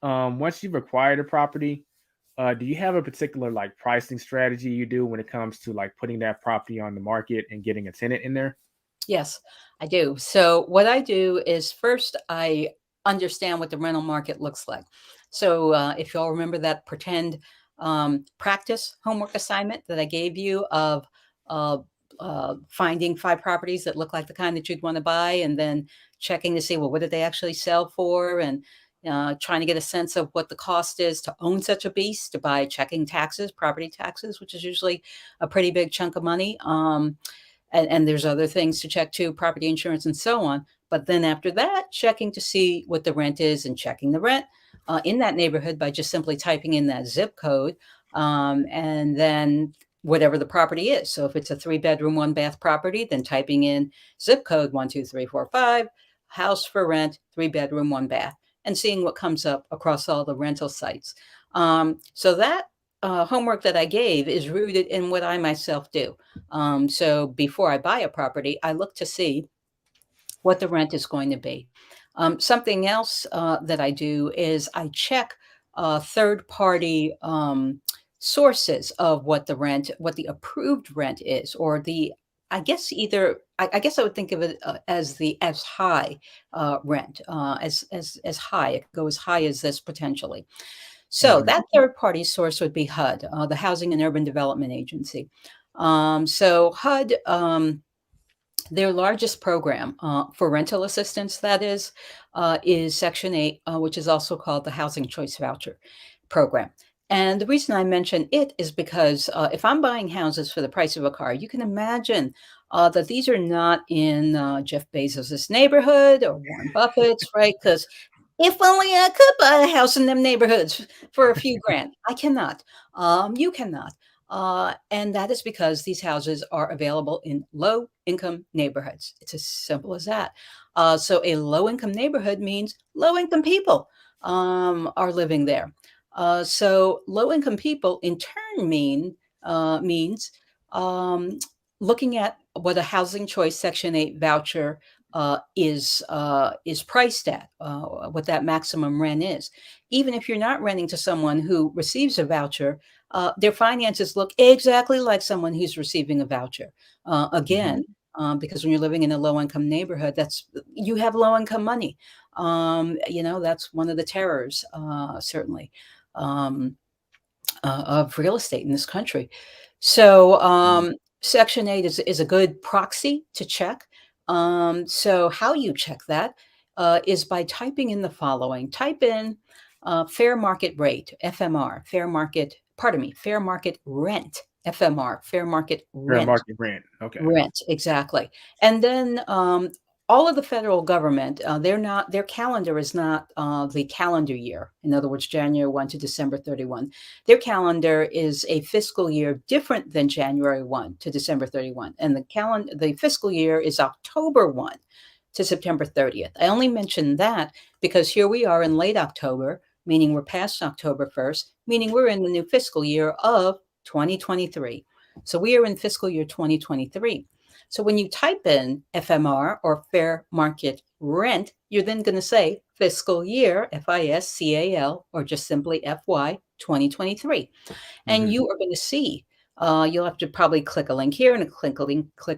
Once you've acquired a property, do you have a particular like pricing strategy you do when it comes to like putting that property on the market and getting a tenant in there? Yes, I do. So what I do is first I understand what the rental market looks like. So if you all remember that pretend practice homework assignment that I gave you of uh, finding 5 properties that look like the kind that you'd want to buy, and then checking to see, well, what did they actually sell for, and trying to get a sense of what the cost is to own such a beast, to buy, checking taxes, property taxes, which is usually a pretty big chunk of money. And there's other things to check too, property insurance and so on. But then after that, checking to see what the rent is and checking the rent in that neighborhood by just simply typing in that zip code, and then whatever the property is. So if it's a 3 bedroom, 1 bath property, then typing in zip code 12345, house for rent, 3 bedroom, 1 bath, and seeing what comes up across all the rental sites. So that homework that I gave is rooted in what I myself do. So before I buy a property, I look to see what the rent is going to be. Something else that I do is I check third party sources of what the rent, what the approved rent is, or the, I guess either, I guess I would think of it as the as high rent, as high. It could go as high as this potentially. So Hmm. that third party source would be HUD, the Housing and Urban Development Agency. So HUD, their largest program for rental assistance, that is Section 8, which is also called the Housing Choice Voucher Program. And the reason I mention it is because if I'm buying houses for the price of a car, you can imagine that these are not in Jeff Bezos' neighborhood or Warren Buffett's, right? Because if only I could buy a house in them neighborhoods for a few grand. I cannot. You cannot. And that is because these houses are available in low income neighborhoods. It's as simple as that. So a low income neighborhood means low income people are living there. So low income people in turn means um, looking at what a housing choice Section 8 voucher is priced at, what that maximum rent is. Even if you're not renting to someone who receives a voucher, their finances look exactly like someone who's receiving a voucher. Hmm. Again, because when you're living in a low income neighborhood, that's you have low income money. That's one of the terrors, certainly, um, of real estate in this country. So Section 8 is a good proxy to check. So how you check that is by typing in the following. Type in fair market rate, FMR, fair market rent, FMR, fair market Fair rent. market rent. Okay. Rent, exactly. And then all of the federal government, their calendar is not the calendar year. In other words, January 1 to December 31. Their calendar is a fiscal year different than January 1 to December 31. And the fiscal year is October 1 to September 30th. I only mention that because here we are in late October, meaning we're past October 1st, meaning we're in the new fiscal year of 2023. So we are in fiscal year 2023. So when you type in FMR or fair market rent, you're then going to say fiscal year, FISCAL, or just simply FY 2023. And Hmm. you are going to see, you'll have to probably click a link here and click a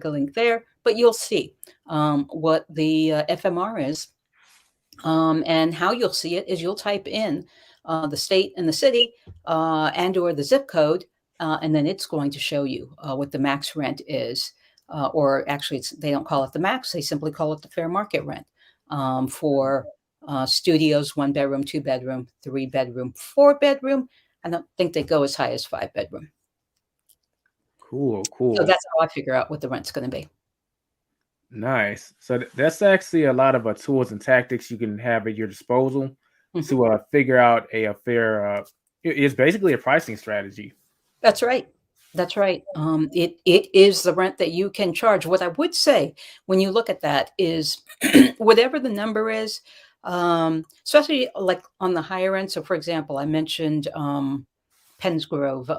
link there, but you'll see what the FMR is. And how you'll see it is you'll type in the state and the city and or the zip code, and then it's going to show you what the max rent is. Or actually, they don't call it the max; they simply call it the fair market rent for studios, 1 bedroom, 2 bedroom, 3 bedroom, 4 bedroom. I don't think they go as high as 5 bedroom. Cool, So cool. that's how I figure out what the rent's going to be. Nice. So that's actually a lot of tools and tactics you can have at your disposal Mhm. to figure out a fair. It's basically a pricing strategy. That's right. That's right. It is the rent that you can charge. What I would say when you look at that is whatever the number is, especially like on the higher end. So, for example, I mentioned Pennsgrove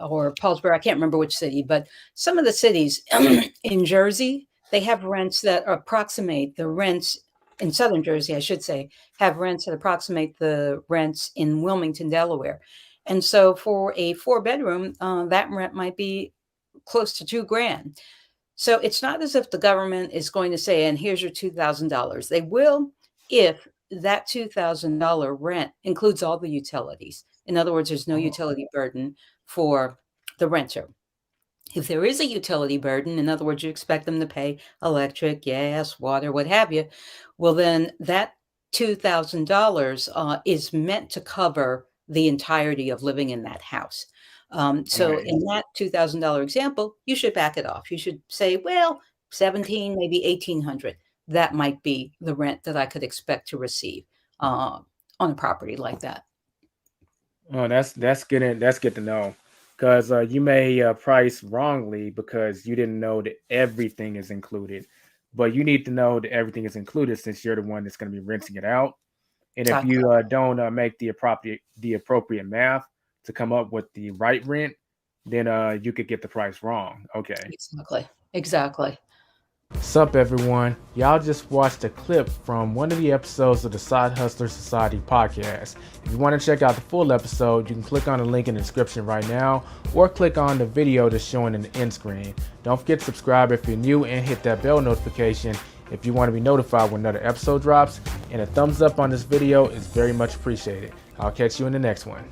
or Paulsboro. I can't remember which city, but some of the cities in Jersey they have rents that approximate the rents in southern Jersey, I should say, have rents that approximate the rents in Wilmington, Delaware. And so for a 4-bedroom, that rent might be close to 2 grand. So it's not as if the government is going to say, and here's your $2,000. They will if that $2,000 rent includes all the utilities. In other words, there's no Oh, utility burden for the renter. If there is a utility burden, in other words, you expect them to pay electric, gas, water, what have you, well, then that $2,000 is meant to cover the entirety of living in that house. So nice. in that $2,000 example, you should back it off. You should say, well, 17, maybe 1,800. That might be the rent that I could expect to receive uh, on a property like that. Oh, that's good to know, because you may price wrongly because you didn't know that everything is included, but you need to know that everything is included since you're the one that's going to be renting it out. And if Exactly. you don't make the appropriate math to come up with the right rent, then you could get the price wrong. Okay. Exactly. Exactly. Sup everyone, y'all just watched a clip from one of the episodes of the Side Hustler Society podcast. If you want to check out the full episode, you can click on the link in the description right now, or click on the video that's showing in the end screen. Don't forget to subscribe if you're new and hit that bell notification if you want to be notified when another episode drops, and a thumbs up on this video is very much appreciated. I'll catch you in the next one.